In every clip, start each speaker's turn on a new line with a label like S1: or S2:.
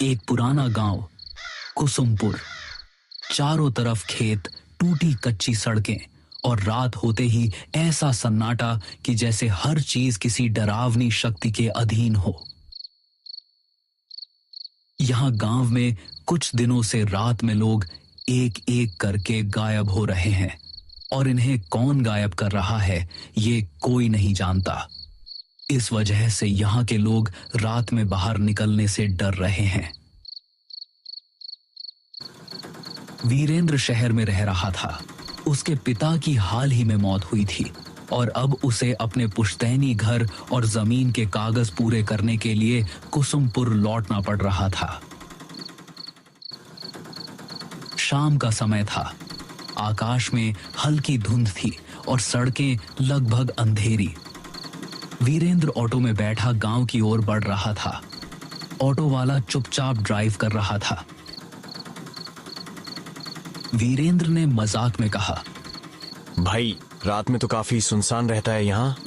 S1: एक पुराना गांव कुसुमपुर। चारों तरफ खेत, टूटी कच्ची सड़कें और रात होते ही ऐसा सन्नाटा कि जैसे हर चीज किसी डरावनी शक्ति के अधीन हो। यहां गांव में कुछ दिनों से रात में लोग एक एक करके गायब हो रहे हैं और इन्हें कौन गायब कर रहा है ये कोई नहीं जानता। इस वजह से यहां के लोग रात में बाहर निकलने से डर रहे हैं। वीरेंद्र शहर में रह रहा था। उसके पिता की हाल ही में मौत हुई थी और अब उसे अपने पुश्तैनी घर और जमीन के कागज पूरे करने के लिए कुसुमपुर लौटना पड़ रहा था। शाम का समय था। आकाश में हल्की धुंध थी और सड़कें लगभग अंधेरी। वीरेंद्र ऑटो में बैठा गांव की ओर बढ़ रहा था। ऑटो वाला चुपचाप ड्राइव कर रहा था। वीरेंद्र ने मजाक में कहा,
S2: भाई रात में तो काफी सुनसान रहता है यहाँ।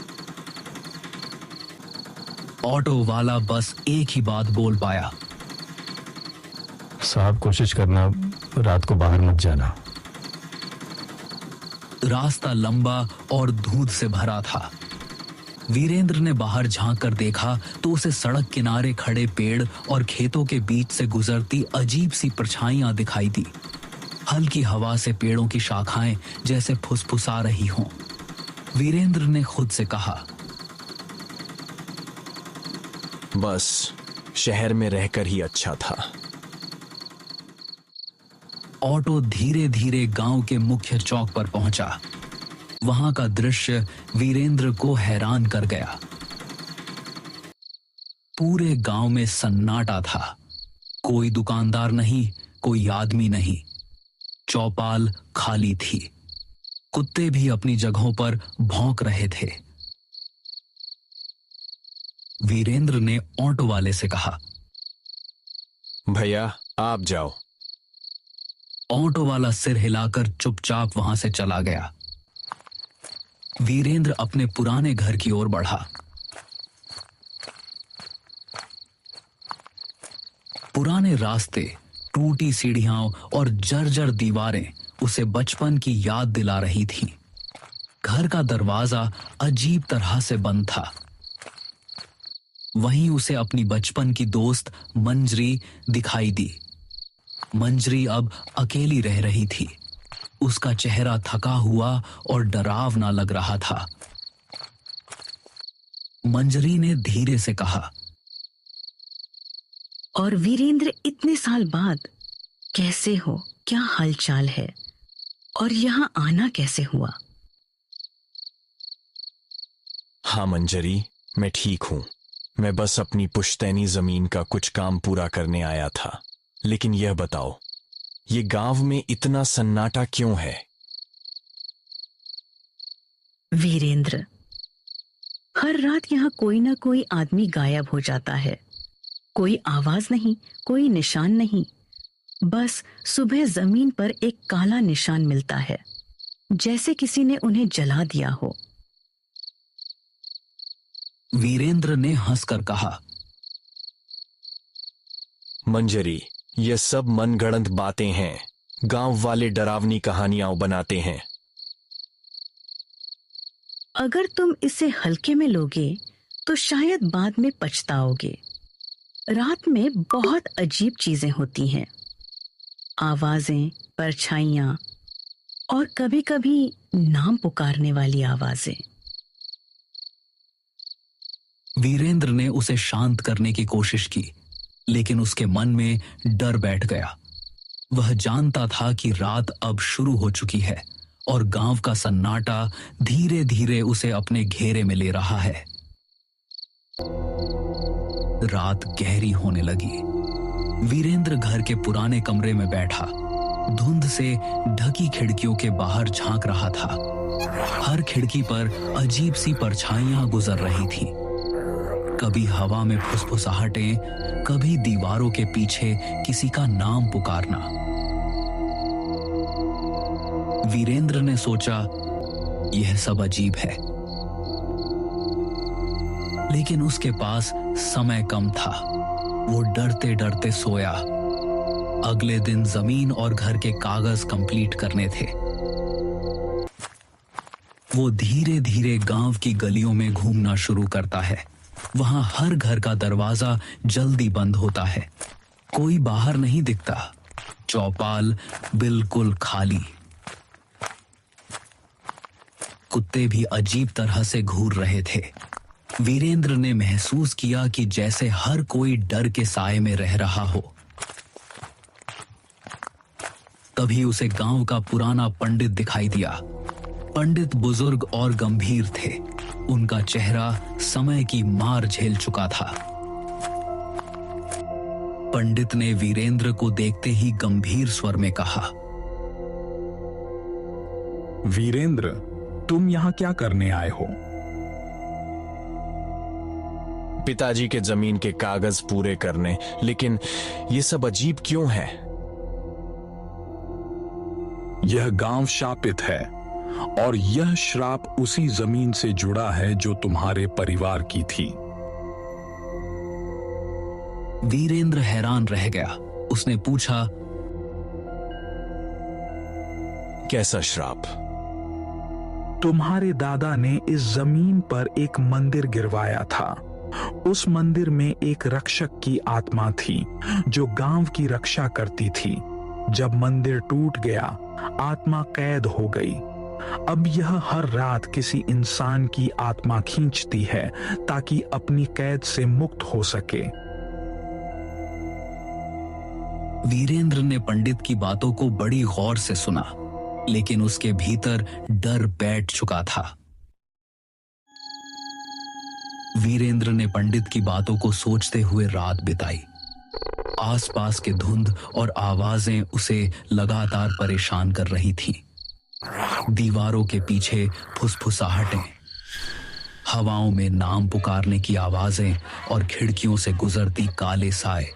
S1: ऑटो वाला बस एक ही बात बोल पाया,
S3: साहब कोशिश करना रात को बाहर मत जाना।
S1: रास्ता लंबा और धूंध से भरा था। वीरेंद्र ने बाहर झांक कर देखा तो उसे सड़क किनारे खड़े पेड़ और खेतों के बीच से गुजरती अजीब सी परछाइयां दिखाई दी। हल्की हवा से पेड़ों की शाखाएं जैसे फुसफुसा रही हों। वीरेंद्र ने खुद से कहा,
S2: बस शहर में रहकर ही अच्छा था।
S1: ऑटो धीरे धीरे गांव के मुख्य चौक पर पहुंचा। वहां का दृश्य वीरेंद्र को हैरान कर गया। पूरे गांव में सन्नाटा था। कोई दुकानदार नहीं, कोई आदमी नहीं। चौपाल खाली थी। कुत्ते भी अपनी जगहों पर भौंक रहे थे। वीरेंद्र ने ऑटो वाले से कहा,
S2: भैया आप जाओ।
S1: ऑटो वाला सिर हिलाकर चुपचाप वहां से चला गया। वीरेंद्र अपने पुराने घर की ओर बढ़ा। पुराने रास्ते, टूटी सीढ़ियां और जर्जर दीवारें उसे बचपन की याद दिला रही थीं। घर का दरवाजा अजीब तरह से बंद था। वहीं उसे अपनी बचपन की दोस्त मंजरी दिखाई दी। मंजरी अब अकेली रह रही थी। उसका चेहरा थका हुआ और डरावना लग रहा था। मंजरी ने धीरे से कहा,
S4: और वीरेंद्र इतने साल बाद कैसे हो? क्या हालचाल है? और यहाँ आना कैसे हुआ?
S2: हाँ मंजरी, मैं ठीक हूं। मैं बस अपनी पुश्तैनी जमीन का कुछ काम पूरा करने आया था। लेकिन यह बताओ, ये गांव में इतना सन्नाटा क्यों है?
S4: वीरेंद्र, हर रात यहाँ कोई ना कोई आदमी गायब हो जाता है। कोई आवाज नहीं, कोई निशान नहीं। बस सुबह जमीन पर एक काला निशान मिलता है, जैसे किसी ने उन्हें जला दिया हो।
S1: वीरेंद्र ने हंसकर कहा,
S2: मंजरी, ये सब मनगढ़ंत बातें हैं। गांव वाले डरावनी कहानियां बनाते हैं।
S4: अगर तुम इसे हल्के में लोगे तो शायद बाद में पछताओगे। रात में बहुत अजीब चीजें होती हैं। आवाजें, परछाइयां और कभी-कभी नाम पुकारने वाली आवाजें।
S1: वीरेंद्र ने उसे शांत करने की कोशिश की, लेकिन उसके मन में डर बैठ गया। वह जानता था कि रात अब शुरू हो चुकी है और गांव का सन्नाटा धीरे धीरे उसे अपने घेरे में ले रहा है। रात गहरी होने लगी। वीरेंद्र घर के पुराने कमरे में बैठा, धुंध से ढकी खिड़कियों के बाहर झांक रहा था। हर खिड़की पर अजीब सी परछाइयां गुजर रही थीं। कभी हवा में फुसफुसाहटें, कभी दीवारों के पीछे किसी का नाम पुकारना। वीरेंद्र ने सोचा, यह सब अजीब है। लेकिन उसके पास समय कम था। वो डरते डरते सोया। अगले दिन जमीन और घर के कागज कंप्लीट करने थे। वो धीरे धीरे गांव की गलियों में घूमना शुरू करता है। वहां हर घर का दरवाजा जल्दी बंद होता है। कोई बाहर नहीं दिखता। चौपाल बिल्कुल खाली। कुत्ते भी अजीब तरह से घूर रहे थे। वीरेंद्र ने महसूस किया कि जैसे हर कोई डर के साए में रह रहा हो। तभी उसे गांव का पुराना पंडित दिखाई दिया। पंडित बुजुर्ग और गंभीर थे। उनका चेहरा समय की मार झेल चुका था। पंडित ने वीरेंद्र को देखते ही गंभीर स्वर में कहा,
S5: वीरेंद्र, तुम यहां क्या करने आए हो?
S2: पिताजी के जमीन के कागज पूरे करने। लेकिन ये सब अजीब क्यों है?
S5: यह गांव शापित है और यह श्राप उसी जमीन से जुड़ा है जो तुम्हारे परिवार की थी।
S1: वीरेंद्र हैरान रह गया। उसने पूछा,
S2: कैसा श्राप?
S5: तुम्हारे दादा ने इस जमीन पर एक मंदिर गिरवाया था। उस मंदिर में एक रक्षक की आत्मा थी जो गांव की रक्षा करती थी। जब मंदिर टूट गया, आत्मा कैद हो गई। अब यह हर रात किसी इंसान की आत्मा खींचती है ताकि अपनी कैद से मुक्त हो सके।
S1: वीरेंद्र ने पंडित की बातों को बड़ी गौर से सुना, लेकिन उसके भीतर डर बैठ चुका था। वीरेंद्र ने पंडित की बातों को सोचते हुए रात बिताई। आसपास के धुंध और आवाजें उसे लगातार परेशान कर रही थीं। दीवारों के पीछे फुसफुसाहटें, हवाओं में नाम पुकारने की आवाजें और खिड़कियों से गुजरती काले साए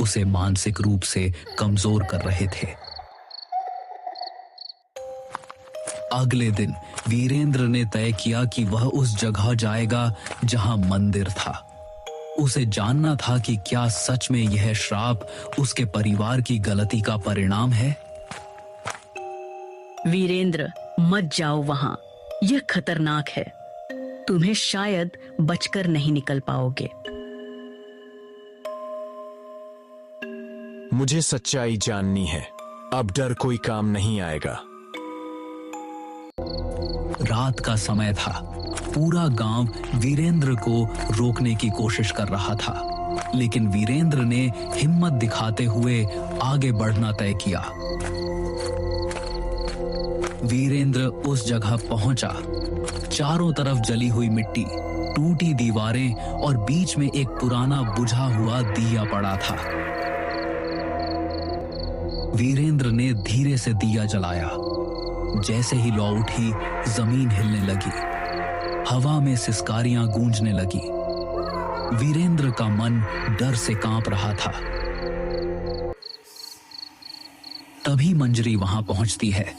S1: उसे मानसिक रूप से कमजोर कर रहे थे। अगले दिन वीरेंद्र ने तय किया कि वह उस जगह जाएगा जहां मंदिर था। उसे जानना था कि क्या सच में यह श्राप उसके परिवार की गलती का परिणाम है।
S4: वीरेंद्र, मत जाओ वहां। यह खतरनाक है। तुम्हें शायद बचकर नहीं निकल पाओगे।
S2: मुझे सच्चाई जाननी है। अब डर कोई काम नहीं आएगा।
S1: रात का समय था। पूरा गांव वीरेंद्र को रोकने की कोशिश कर रहा था, लेकिन वीरेंद्र ने हिम्मत दिखाते हुए आगे बढ़ना तय किया। वीरेंद्र उस जगह पहुंचा। चारों तरफ जली हुई मिट्टी, टूटी दीवारें और बीच में एक पुराना बुझा हुआ दिया पड़ा था। वीरेंद्र ने धीरे से दिया जलाया। जैसे ही लौ उठी, जमीन हिलने लगी। हवा में सिसकारियां गूंजने लगी। वीरेंद्र का मन डर से कांप रहा था। तभी मंजरी वहां पहुंचती है,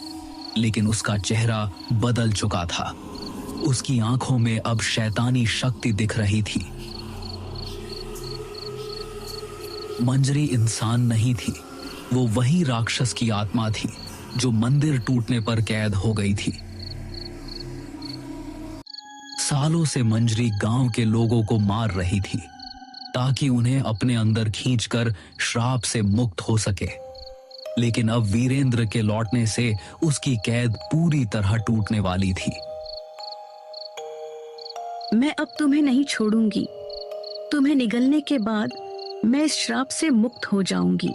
S1: लेकिन उसका चेहरा बदल चुका था। उसकी आंखों में अब शैतानी शक्ति दिख रही थी। मंजरी इंसान नहीं थी। वो वही राक्षस की आत्मा थी जो मंदिर टूटने पर कैद हो गई थी। सालों से मंजरी गांव के लोगों को मार रही थी ताकि उन्हें अपने अंदर खींचकर श्राप से मुक्त हो सके। लेकिन अब वीरेंद्र के लौटने से उसकी कैद पूरी तरह टूटने वाली थी।
S4: मैं अब तुम्हें नहीं छोड़ूंगी। तुम्हें निगलने के बाद मैं इस श्राप से मुक्त हो जाऊंगी।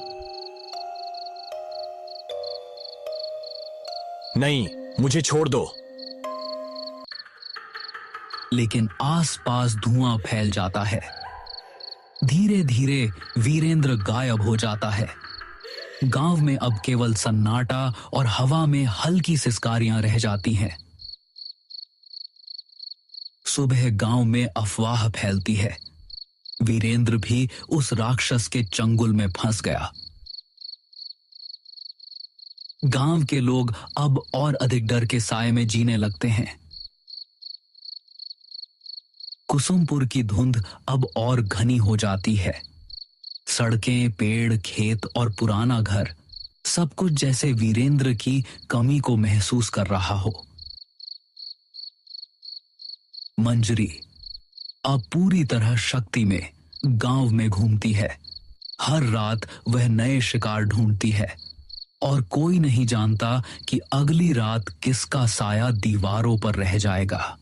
S2: नहीं, मुझे छोड़ दो।
S1: लेकिन आसपास धुआं फैल जाता है। धीरे धीरे वीरेंद्र गायब हो जाता है। गांव में अब केवल सन्नाटा और हवा में हल्की सिसकारियां रह जाती हैं। सुबह गांव में अफवाह फैलती है। वीरेंद्र भी उस राक्षस के चंगुल में फंस गया। गांव के लोग अब और अधिक डर के साए में जीने लगते हैं। कुसुमपुर की धुंध अब और घनी हो जाती है। सड़कें, पेड़, खेत और पुराना घर, सब कुछ जैसे वीरेंद्र की कमी को महसूस कर रहा हो। मंजरी अब पूरी तरह शक्ति में गांव में घूमती है। हर रात वह नए शिकार ढूंढती है और कोई नहीं जानता कि अगली रात किसका साया दीवारों पर रह जाएगा।